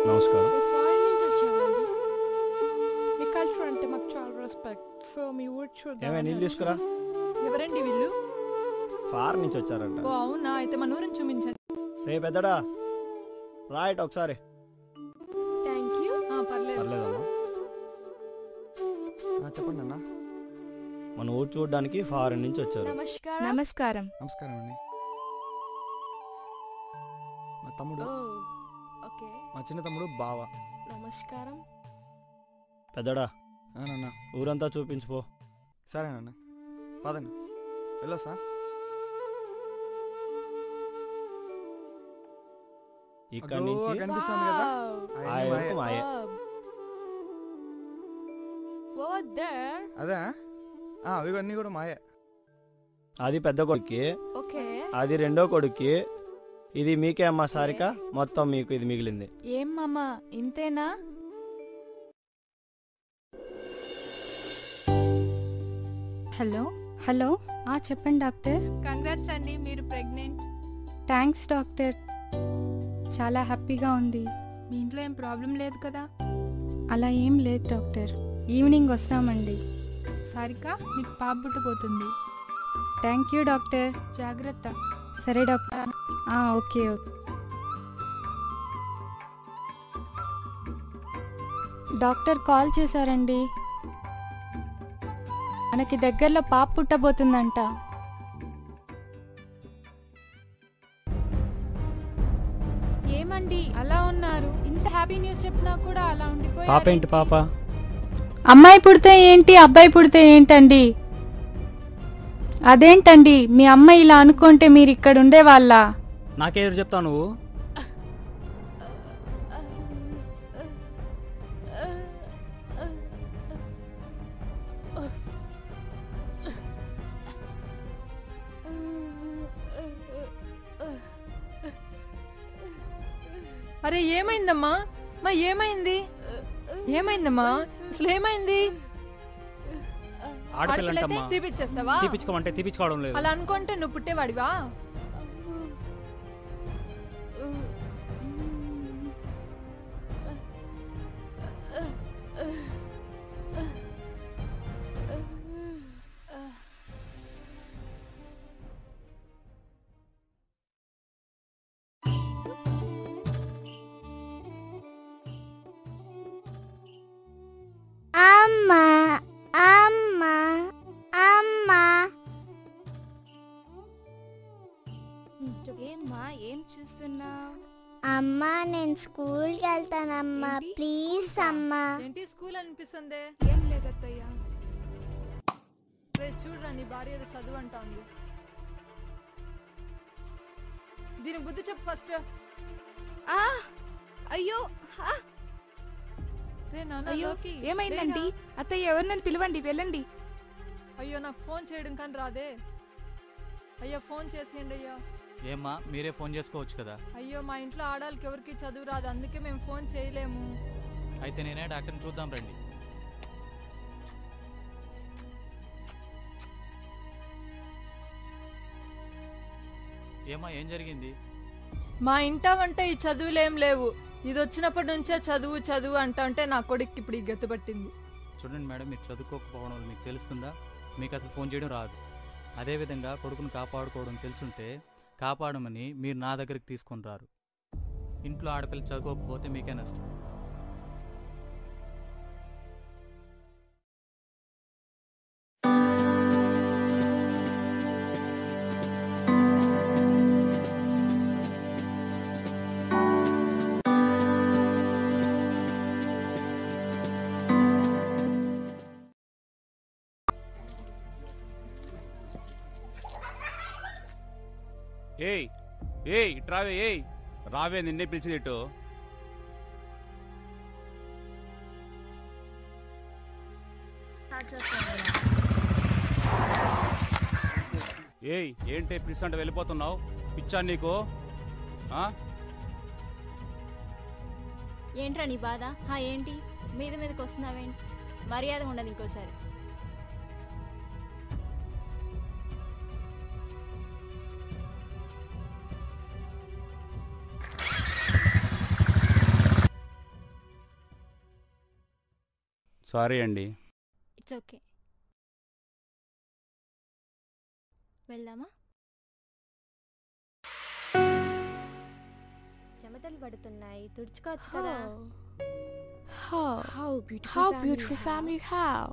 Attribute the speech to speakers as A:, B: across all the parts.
A: నమస్కారం.
B: ఫారెన్ నుంచి వచ్చామండి. మీ కల్చర్ అంటే మాకు చాలా రెస్పెక్ట్. సో మీ ఊరు చూద్దాం.
A: ఏమే నీళ్ళు తీసుకురా.
B: ఎవరండి వీళ్ళు?
A: ఫారెన్ నుంచి వచ్చారంట.
B: ఓ అవునా, అయితే మన ఊరిని చూపించండి.
A: రే పెద్దడా రైట్ ఒకసారి.
B: Thank you. పర్లేదు.
A: పర్లేదమ్మా.
C: చెప్పండి అన్న.
A: మన ఊరు చూడడానికి ఫారెన్ నుంచి వచ్చారు.
B: నమస్కారం.
D: నమస్కారం.
C: నమస్కారం అండి. మా తమ్ముడు,
B: ఓకే.
C: మా చిన్న తమ్ముడు బావ.
B: నమస్కారం.
A: పెద్దడా
C: నాన్న
A: ఊరంతా చూపించిపో.
C: సరేనన్న, పదండి వెళ్ళొస్తా.
A: ఇక్కడ నుంచి
C: కనిపిస్తుంది కదా,
A: ఆ ఎరుపు మాయే.
C: అదే ఇవన్నీ కూడా మాయే.
A: అది పెద్ద కొడుక్కి,
B: ఓకే.
A: అది రెండో కొడుక్కి, ఇది మీకే అమ్మా సారిక. మొత్తం మీకు ఇది మిగిలింది.
D: ఏం మామ ఇంతేనా? హలో హలో చెప్పండి డాక్టర్.
B: కంగ్రాట్స్ అండి, మీరు ప్రెగ్నెంట్.
D: థ్యాంక్స్ డాక్టర్, చాలా హ్యాపీగా ఉంది.
B: మీ ఇంట్లో ఏం ప్రాబ్లం లేదు కదా?
D: అలా ఏం లేదు డాక్టర్, ఈవినింగ్ వస్తామండి.
B: సారిక, మీకు పాప పుట్టబోతుంది.
D: Thank you doctor.
B: జాగ్రత్త.
D: సరే doctor. Okay okay. Doctor call చేశారండి. మనకి దగ్గరలో పాప పుట్టబోతుందంట. ఏమండి అలా ఉన్నారు? ఇంత హ్యాపీ న్యూస్ చెప్పినా కూడా అలా ఉండిపోయారు.
A: పాప ఏంటి పాప?
D: అమ్మాయి పుడితే ఏంటి, అబ్బాయి పుడితే ఏంటండి? అదేంటండి, మీ అమ్మాయి ఇలా అనుకుంటే మీరు ఇక్కడ ఉండేవాళ్ళ?
A: నాకెదురు చెప్తావు నువ్వు?
B: అరే ఏమైందమ్మా? ఏమైంది? ఏమైందమ్మా? అసలు ఏమైంది?
A: ఆడపిల్లంటమ్మా.
B: తీపిచ్చేస్తావా?
A: తీపించుకోమంటే తీపించుకోవడం లేదు.
B: అలా అనుకుంటే నువ్వు పుట్టేవాడివా?
E: అమ్మా అమ్మా అమ్మా.
D: ఏమ్మా ఏం చూస్తున్నావు?
E: అమ్మా నేను స్కూల్కి వెళ్తానమ్మా, ప్లీజ్ అమ్మా.
B: ఏంటి స్కూల్ అనిపిస్తుంది?
D: ఏం లేదత్తయ్య.
B: రే చూడరా, నీ భార్య ఏదో చదువు అంటోంది. దీనికి బుద్ధి చెప్పు ఫస్ట్.
D: అయ్యో
B: రే నాన్న,
D: అయ్యో
B: లోకి.
D: ఏమైందండి?
B: లేరా?
D: అత్తయ్య ఎవరినని పిలవండి, వెళ్ళండి.
B: అయ్యో నాకు ఫోన్ చేయడం కానీ రాదే. అయ్యో ఫోన్ చేసేయండి అయ్యా.
F: ఏమ్మా మీరే ఫోన్ చేసుకోవచ్చు కదా.
B: అయ్యో మా ఇంట్లో ఆడాలకి ఎవరికి చదువు రాదు, అందుకే మేము ఫోన్ చేయలేము.
F: అయితే నేనే డాక్టర్ని చూద్దాం రండి. ఏమ్మా ఏం జరిగింది?
B: మా ఇంట వంట ఈ చదువులేం లేవు. ఇది వచ్చినప్పటి నుంచే చదువు చదువు అంటే నా కొడుక్కి ఇప్పుడు ఈ గతి పట్టింది.
F: చూడండి మేడం, మీరు చదువుకోకపోవడం వల్ల మీకు తెలుస్తుందా? మీకు అసలు ఫోన్ చేయడం రాదు. అదేవిధంగా కొడుకును కాపాడుకోవడం తెలుసుంటే కాపాడమని మీరు నా దగ్గరికి తీసుకొని రారు. ఇంట్లో ఆడపిల్ల చదువుకోకపోతే మీకే నష్టం.
G: ఏయ్ ఏయ్ రావే, ఏయ్ రావే, నిన్నే పిలిచింది ఇటు. ఏయ్ ఏంటి పిలుస్తుంటే వెళ్ళిపోతున్నావు? పిచ్చా నీకు?
H: ఏంట్రా నీ బాధ? ఏంటి మీదకి వస్తున్నావేంటి? మర్యాద ఉండదు ఇంకోసారి.
G: సారీ అండి.
H: It's okay. వెళ్దామా? చెమటలు పడుతున్నాయి, తుడుచుకోవచ్చు కదా.
D: How beautiful family you have.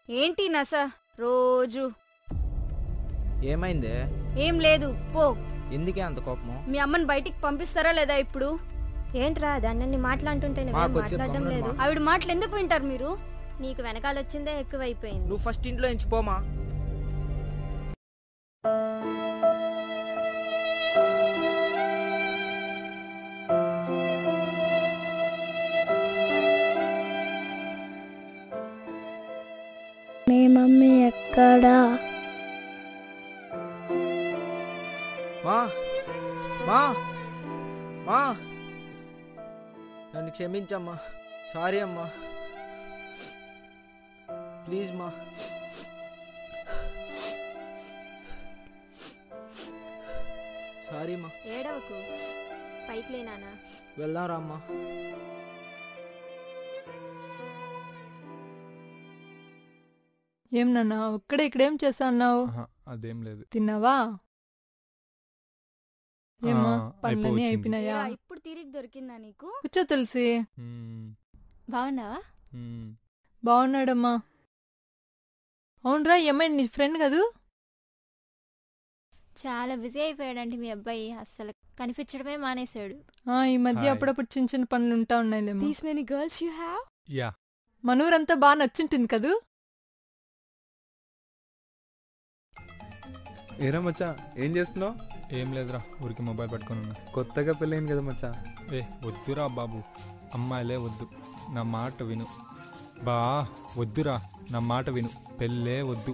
I: ఏంటి నస రోజు?
J: ఏమైందే?
I: ఏం లేదు, పో.
J: ఎందుకే అంత కోపము?
I: మీ అమ్మని బయటికి పంపిస్తారా లేదా ఇప్పుడు?
H: ఏంట్రా దాన్ని మాట్లాడుతుంటే మాట్లాడడం లేదు.
I: ఆవిడ మాటలు ఎందుకు వింటారు మీరు?
H: నీకు వెనకాల వచ్చిందే ఎక్కువైపోయింది.
J: నువ్వు ఫస్ట్ ఇంట్లో నుంచి పోమా.
E: మీ మమ్మీ ఎక్కడా?
J: మా మా మా నన్ను క్షమించమ్మా. సారీ అమ్మా, ప్లీజ్ మా. సారీ మా.
H: ఏడవకు, పైకి లేనానా.
J: వెళ్దాం రామ్మా.
B: ఏం నాన్న ఒక్కడే ఇక్కడేం చేస్తా అన్నావు?
C: అదేం లేదు.
B: తిన్నావా? ఏమ్మా పనులన్నీ
C: అయిపోవచ్చింది.
B: అయిపోయినాయా?
I: ఏరా, ఇప్పుడు తిరిగి దొరికిందా నీకు?
B: కూర్చో తులసి.
H: బాగున్నావా?
B: బాగున్నాడమ్మా. అవునరా, ఏమైనా నీ ఫ్రెండ్ కదూ?
H: చాలా బిజీ అయిపోయాడంటే మీ అబ్బాయి, అస్సలు కనిపించడమే మానేశాడు.
B: ఈ మధ్య అప్పుడప్పుడు చిన్న చిన్న పనులు ఉంటా ఉన్నాయిలేమో.
D: These many girls you have?
C: Yeah.
B: మనూరంతా బాగా నచ్చుంటుంది కదూ?
C: ఏరా మచ్చా, ఏం చేస్తున్నావు? ఏం లేదురా, ఊరికి మొబైల్ పట్టుకొని ఉన్నా. కొత్తగా పెళ్ళైంది కదా మచ్చా. వద్దురా బాబు, అమ్మాయిలే వద్దు, నా మాట విను. వద్దురా, నా మాట విను, పెళ్ళే వద్దు.